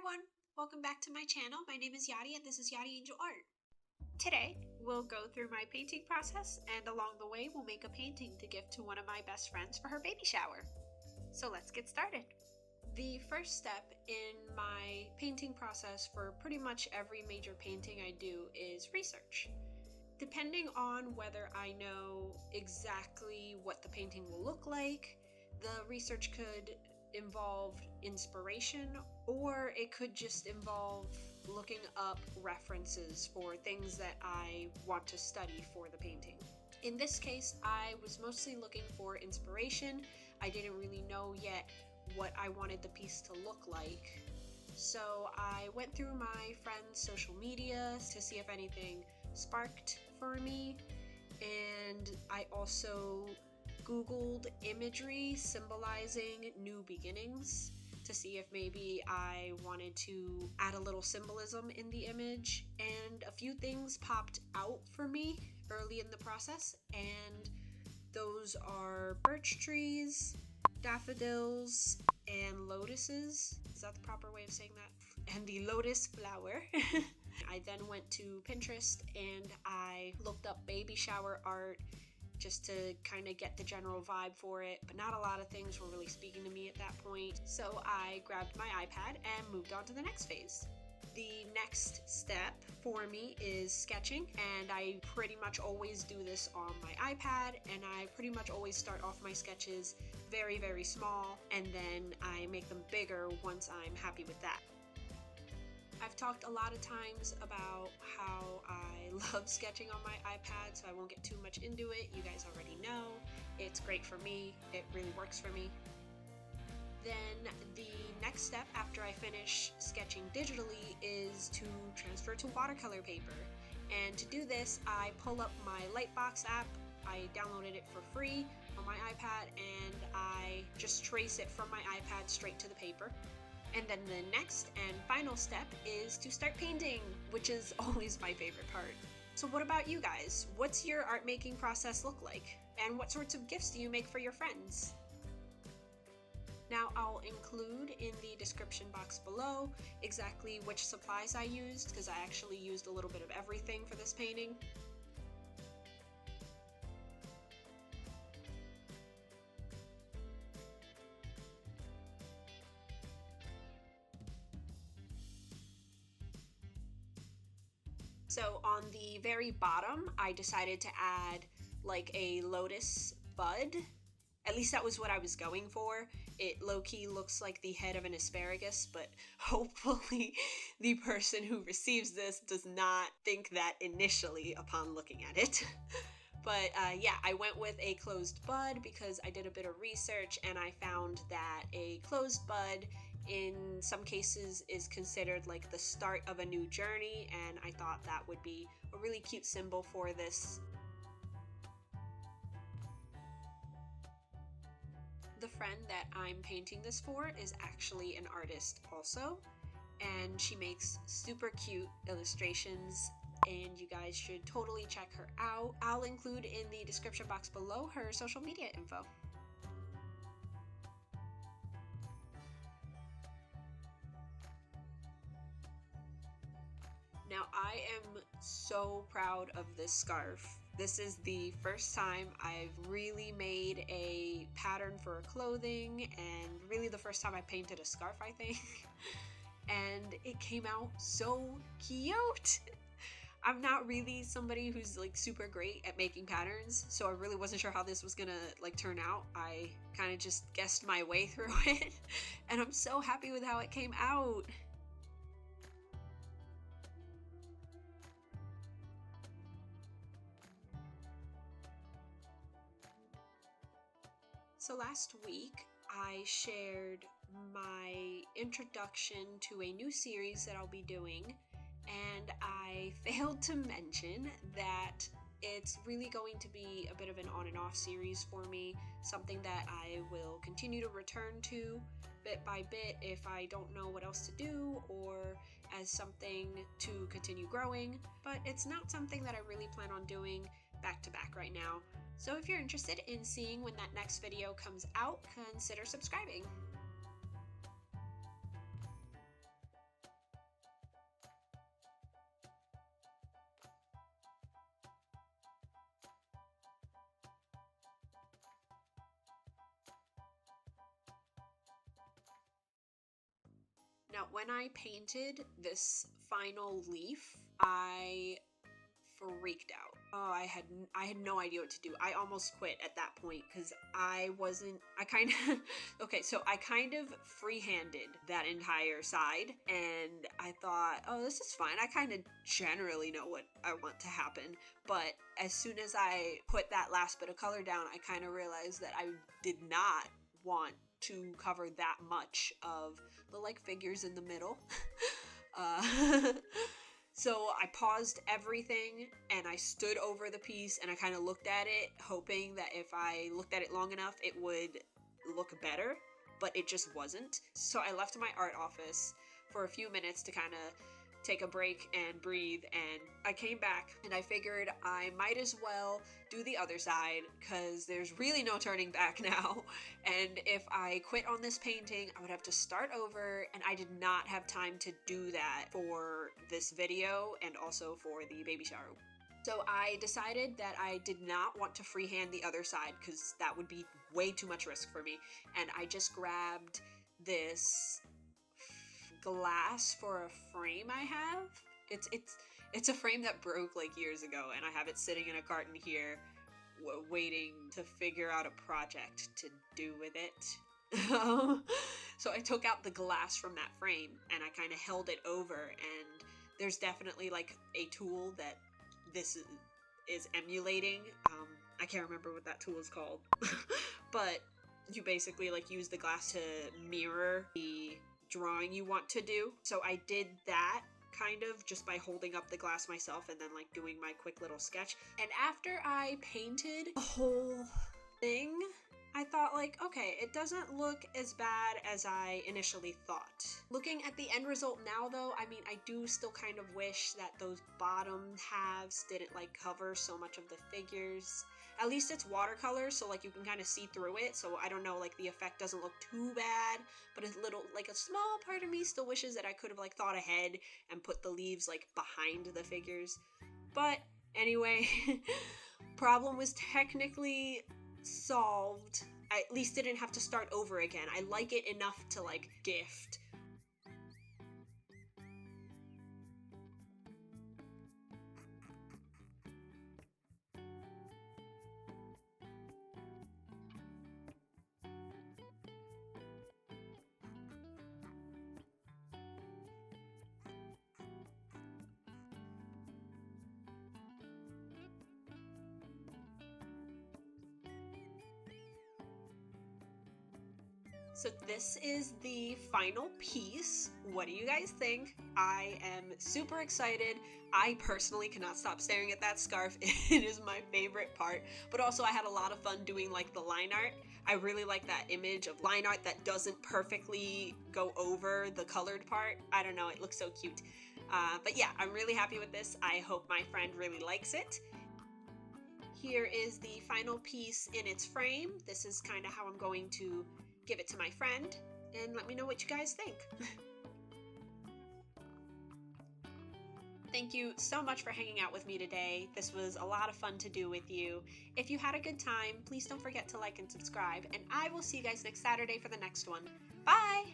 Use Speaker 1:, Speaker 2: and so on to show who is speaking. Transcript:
Speaker 1: everyone! Welcome back to my channel. My name is Yadi and this is YadiAngelArt. Today, we'll go through my painting process and along the way we'll make a painting to give to one of my best friends for her baby shower. So let's get started. The first step in my painting process for pretty much every major painting I do is research. Depending on whether I know exactly what the painting will look like, the research could involve inspiration, or it could just involve looking up references for things that I want to study for the painting. In this case, I was mostly looking for inspiration. I didn't really know yet what I wanted the piece to look like. So I went through my friends' social media to see if anything sparked for me, and I also Googled imagery symbolizing new beginnings to see if maybe I wanted to add a little symbolism in the image, and a few things popped out for me early in the process, and those are birch trees, daffodils, and lotuses. Is that the proper way of saying that? And the lotus flower. I then went to Pinterest and I looked up baby shower art just to kind of get the general vibe for it, but not a lot of things were really speaking to me at that point. So I grabbed my iPad and moved on to the next phase. The next step for me is sketching, and I pretty much always do this on my iPad, and I pretty much always start off my sketches very, very small, and then I make them bigger once I'm happy with that. I've talked a lot of times about how I love sketching on my iPad, so I won't get too much into it. You guys already know. It's great for me. It really works for me. Then the next step after I finish sketching digitally is to transfer to watercolor paper. And to do this, I pull up my Lightbox app. I downloaded it for free on my iPad, and I just trace it from my iPad straight to the paper. And then the next and final step is to start painting, which is always my favorite part. So what about you guys? What's your art making process look like? And what sorts of gifts do you make for your friends? Now I'll include in the description box below exactly which supplies I used, because I actually used a little bit of everything for this painting. So on the very bottom, I decided to add like a lotus bud. At least that was what I was going for. It low-key looks like the head of an asparagus, but hopefully the person who receives this does not think that initially upon looking at it. But yeah, I went with a closed bud because I did a bit of research and I found that a closed bud in some cases is considered like the start of a new journey, and I thought that would be a really cute symbol for this. The friend that I'm painting this for is actually an artist also, and she makes super cute illustrations, and you guys should totally check her out. I'll include in the description box below her social media info. Now I am so proud of this scarf. This is the first time I've really made a pattern for clothing, and really the first time I painted a scarf, I think. And it came out so cute. I'm not really somebody who's like super great at making patterns, so I really wasn't sure how this was gonna like turn out. I kind of just guessed my way through it, and I'm so happy with how it came out. So last week, I shared my introduction to a new series that I'll be doing, and I failed to mention that it's really going to be a bit of an on and off series for me, something that I will continue to return to bit by bit if I don't know what else to do, or as something to continue growing, but it's not something that I really plan on doing back to back right now. So if you're interested in seeing when that next video comes out, consider subscribing. Now, when I painted this final leaf, I freaked out. Oh, I had no idea what to do. I almost quit at that point because I kind of freehanded that entire side, and I thought, oh, this is fine. I kind of generally know what I want to happen. But as soon as I put that last bit of color down, I kind of realized that I did not want to cover that much of the figures in the middle. So I paused everything and I stood over the piece and I kind of looked at it, hoping that if I looked at it long enough, it would look better, but it just wasn't. So I left my art office for a few minutes to kind of take a break and breathe, and I came back and I figured I might as well do the other side because there's really no turning back now, and if I quit on this painting I would have to start over, and I did not have time to do that for this video and also for the baby shower. So I decided that I did not want to freehand the other side because that would be way too much risk for me, and I just grabbed this glass for a frame I have. It's a frame that broke years ago, and I have it sitting in a carton here waiting to figure out a project to do with it. So I took out the glass from that frame and I kind of held it over, and there's definitely a tool that this is emulating. I can't remember what that tool is called. But you basically use the glass to mirror the drawing you want to do. So I did that kind of just by holding up the glass myself and then doing my quick little sketch. And after I painted the whole thing, I thought okay, it doesn't look as bad as I initially thought. Looking at the end result now though, I mean, I do still kind of wish that those bottom halves didn't cover so much of the figures. At least it's watercolor, so you can kind of see through it, so I don't know, the effect doesn't look too bad, but a little, a small part of me still wishes that I could have thought ahead and put the leaves behind the figures. But anyway, problem was technically solved. I at least didn't have to start over again. I like it enough to gift. So this is the final piece. What do you guys think? I am super excited. I personally cannot stop staring at that scarf. It is my favorite part. But also I had a lot of fun doing the line art. I really like that image of line art that doesn't perfectly go over the colored part. I don't know, it looks so cute. But yeah, I'm really happy with this. I hope my friend really likes it. Here is the final piece in its frame. This is kind of how I'm going to give it to my friend, and let me know what you guys think. Thank you so much for hanging out with me today. This was a lot of fun to do with you. If you had a good time, please don't forget to like and subscribe, and I will see you guys next Saturday for the next one. Bye!